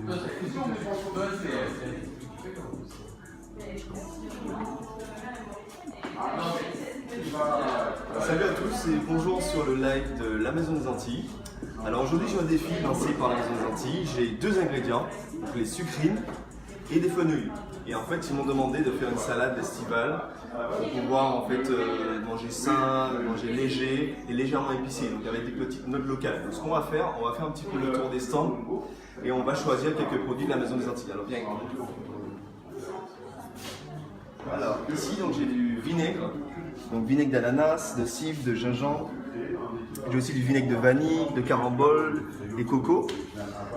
Salut à tous et bonjour sur le live de la Maison des Antilles. Alors aujourd'hui j'ai un défi lancé par la Maison des Antilles. J'ai deux ingrédients, donc les sucrines et des fenouils. Et en fait ils m'ont demandé de faire une salade estivale pour pouvoir en fait manger sain, manger léger et légèrement épicé, donc avec des petites notes locales. Donc ce qu'on va faire, on va faire un petit peu le tour des stands et on va choisir quelques produits de la Maison des Antilles. Alors viens avec moi. Alors ici donc j'ai du vinaigre, donc vinaigre d'ananas, de cidre, de gingembre. J'ai aussi du vinaigre de vanille, de carambole et coco.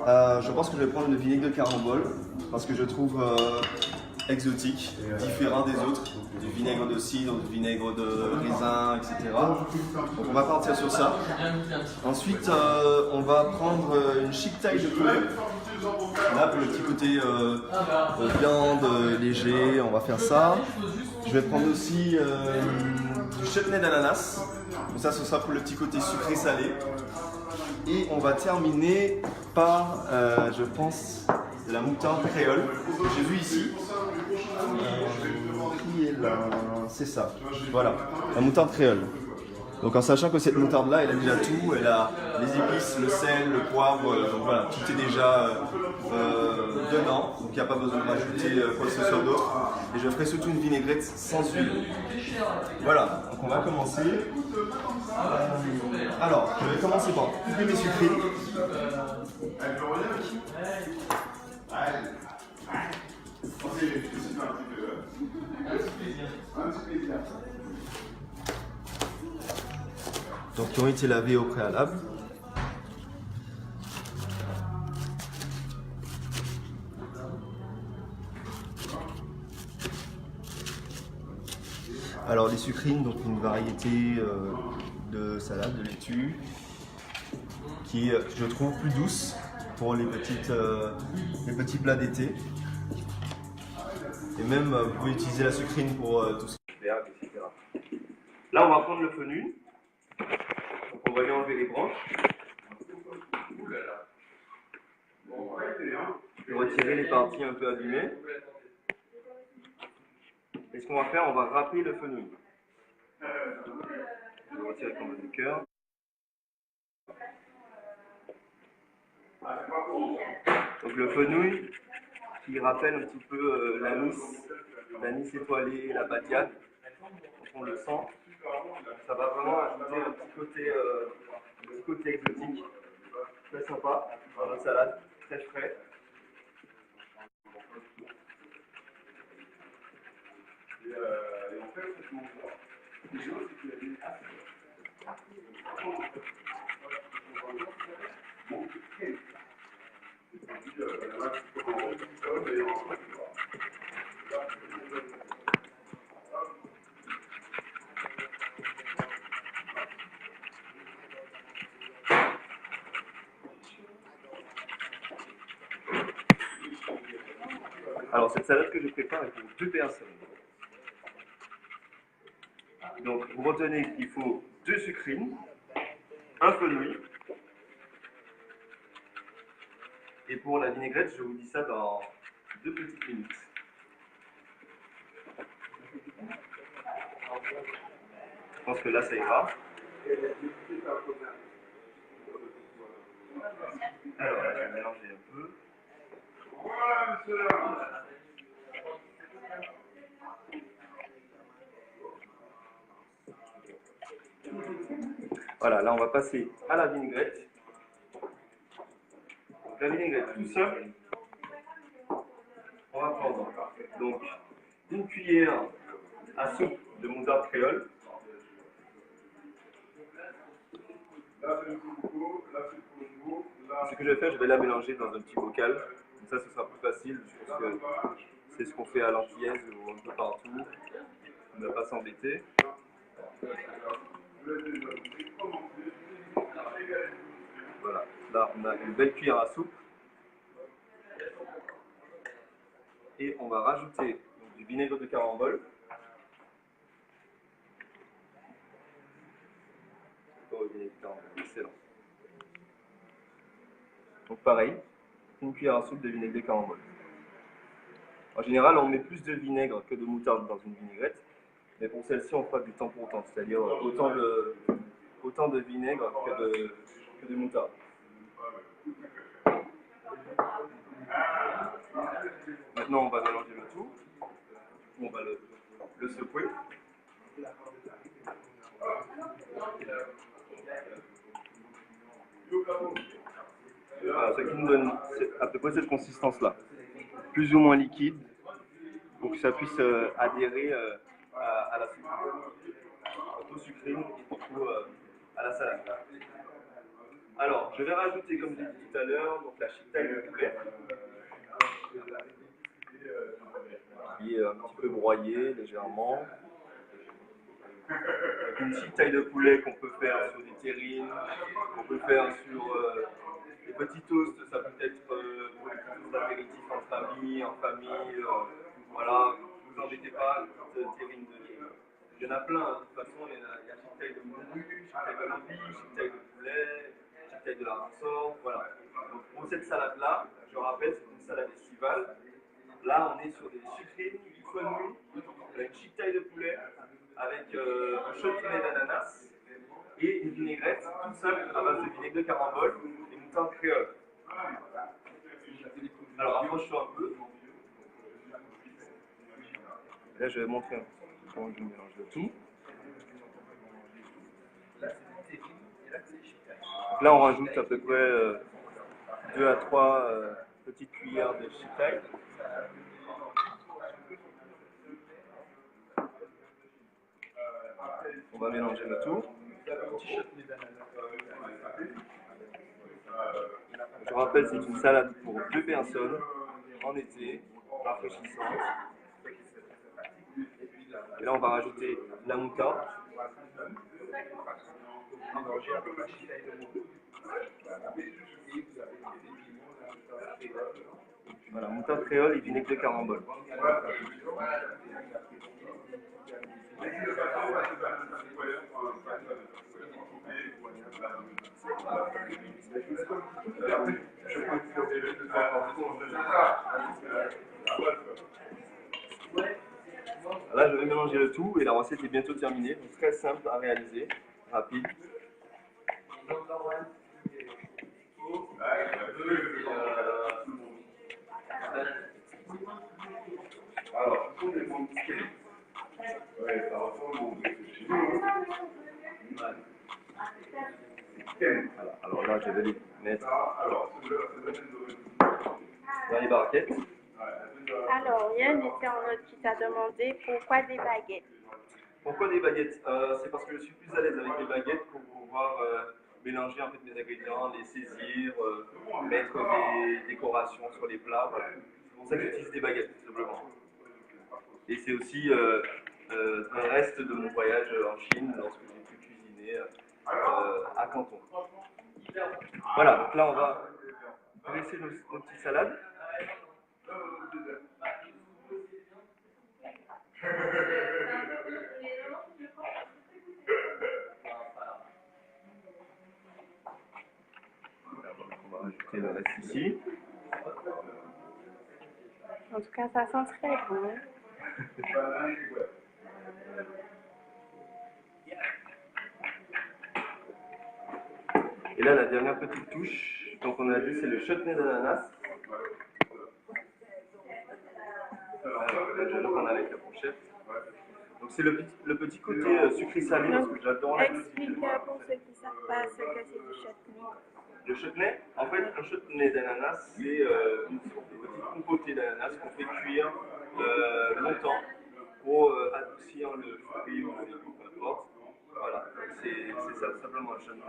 Je pense que je vais prendre le vinaigre de carambole parce que je trouve exotique, différent des autres, du vinaigre de cidre, du vinaigre de raisin, etc. Donc on va partir sur ça. Ensuite on va prendre une chic taille de poulet. Là pour le petit côté viande, léger, on va faire ça. Je vais prendre aussi du chutney d'ananas. Donc ça ce sera pour le petit côté sucré salé. Et on va terminer par, je pense, de la moutarde créole que j'ai vu ici. Qui est là? C'est ça. Voilà, la moutarde créole. Donc en sachant que cette moutarde là elle a déjà tout, elle a les épices, le sel, le poivre, donc voilà, tout est déjà dedans, donc il n'y a pas besoin de rajouter quoi que ce soit d'autre. Et je ferai surtout une vinaigrette sans huile. Voilà, donc on va commencer. Alors, je vais commencer par couper mes sucrines. Donc qui ont été lavés au préalable. Alors les sucrines, donc une variété de salade, de laitue, qui est, je trouve, plus douce pour les petits plats d'été. Et même, vous pouvez utiliser la sucrine pour tout ce qui est verbe, etc. Là, on va prendre le fenouil. Donc on va lui enlever les branches. Et retirer les parties un peu abîmées. Et ce qu'on va faire, on va râper le fenouil. Je vais retirer comme du cœur. Donc le fenouil qui rappelle un petit peu l'anis étoilé, la badiane. Donc on le sent. Ça va vraiment ajouter un petit côté exotique. Très sympa dans notre salade, très frais. Et en fait, ce qu'on voit, c'est qu'il y a Alors cette salade que je prépare est pour 2 personnes. Donc vous retenez qu'il faut 2 sucrines, un fenouil. Et pour la vinaigrette, je vous dis ça dans 2 petites minutes. Je pense que là ça ira. Alors là, je vais mélanger un peu. Voilà, monsieur. Voilà, là on va passer à la vinaigrette. Donc, la vinaigrette tout seul, on va prendre donc une cuillère à soupe de moutarde créole. Ce que je vais faire, je vais la mélanger dans un petit bocal. Comme ça, ce sera plus facile. Je pense que c'est ce qu'on fait à l'antillaise ou un peu partout. On ne va pas s'embêter. Voilà, là on a une belle cuillère à soupe. Et on va rajouter donc, du vinaigre de carambole. Oh, le vinaigre de carambole, excellent. Donc pareil, une cuillère à soupe de vinaigre de carambole. En général, on met plus de vinaigre que de moutarde dans une vinaigrette, mais pour celle-ci, on fera du temps pour temps, c'est-à-dire autant de vinaigre que de moutarde. Maintenant, on va mélanger le tout. On va le secouer. Voilà, ce qui nous donne à peu près cette consistance-là, plus ou moins liquide, pour que ça puisse adhérer à la soupe, surtout sucrée et surtout à la salade. Alors, je vais rajouter, comme je l'ai dit tout à l'heure, donc la chiptaille de poulet, qui est un petit peu broyée légèrement. Une chiptaille de poulet qu'on peut faire sur des terrines, qu'on peut faire sur des petits toasts, ça peut être pour des toasts apéritifs entre amis, en famille, voilà, ne vous embêtez pas, petite terrine il y en a plein, hein. De toute façon, il y a chiptaille de morue, chiptaille de lentille, chiptaille de poulet, chiptaille de la ressort, voilà. Donc pour cette salade-là, je rappelle, c'est une salade estivale. Là, on est sur des sucrés, du fenouil, avec une chiptaille de poulet, avec un chutney d'ananas et une vinaigrette toute simple à base de vinaigre de carambole et moutarde créole. Alors, approche-toi un peu. Là, je vais montrer un peu comment je mélange le tout. Donc là, on rajoute à peu près 2 à 3 petites cuillères de shiitake. On va mélanger le tout. Je rappelle, c'est une salade pour 2 personnes en été, rafraîchissante. Et là, on va rajouter la moutarde. Voilà, moutarde créole et vinaigre de carambole. Là, je vais mélanger le tout et la recette est bientôt terminée. Donc, très simple à réaliser, rapide. Alors, ce sont des bons petits. Ouais, ça ressemble au chez nous. Alors là, je vais les mettre dans les barquettes. Alors, il y a un internaute qui t'a demandé pourquoi des baguettes. Pourquoi des baguettes? C'est parce que je suis plus à l'aise avec les baguettes pour pouvoir mélanger en fait mes ingrédients, les saisir, mettre des décorations sur les plats. Voilà. C'est pour ça que j'utilise des baguettes, tout simplement. Et c'est aussi un reste de mon voyage en Chine lorsque j'ai pu cuisiner à Canton. Voilà, donc là on va dresser nos petites salades. On va rajouter le reste ici. En tout cas, ça sent très bon. Et là, la dernière petite touche, donc on a dit c'est le chutney d'ananas. Alors, là, je le prends avec la fourchette. Donc c'est le petit côté sucré-salé parce que j'adore la musique. Explique pour ceux qui ne savent pas ce que c'est du chutney. Le chutney, en fait, un chutney d'ananas, c'est une sorte de petite compotée d'ananas qu'on fait cuire longtemps pour adoucir le fruit ou le légume, peu importe. Voilà, c'est ça simplement le chutney.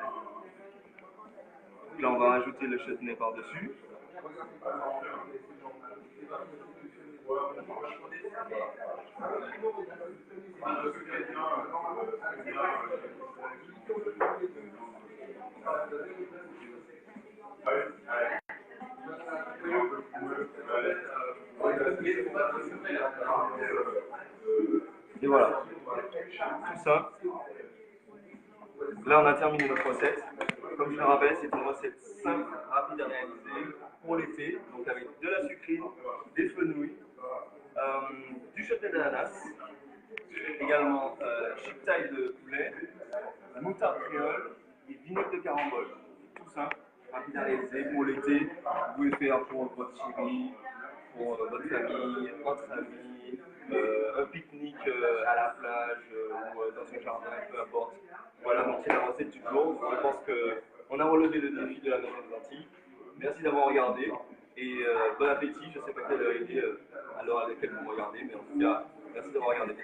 Là, on va rajouter le chutney par-dessus. Et voilà, tout ça. Là, on a terminé notre recette. comme je le rappelle, c'est une recette simple, rapide à réaliser pour l'été, donc avec de la sucrine, des fenouils, du chutney d'ananas, également chiptail de poulet, moutarde créole et vinaigre de carambole. Tout simple, rapide à réaliser pour l'été. Vous pouvez le faire pour votre chérie, pour votre famille, entre amis, un pique-nique à la plage ou dans son jardin, peu importe. Voilà, donc c'est la recette du jour. Je pense qu'on a relevé le défi de la maison des Antilles. Merci d'avoir regardé et bon appétit. Je ne sais pas quelle heure il est à l'heure à laquelle vous me regardez, mais en tout cas, merci d'avoir regardé.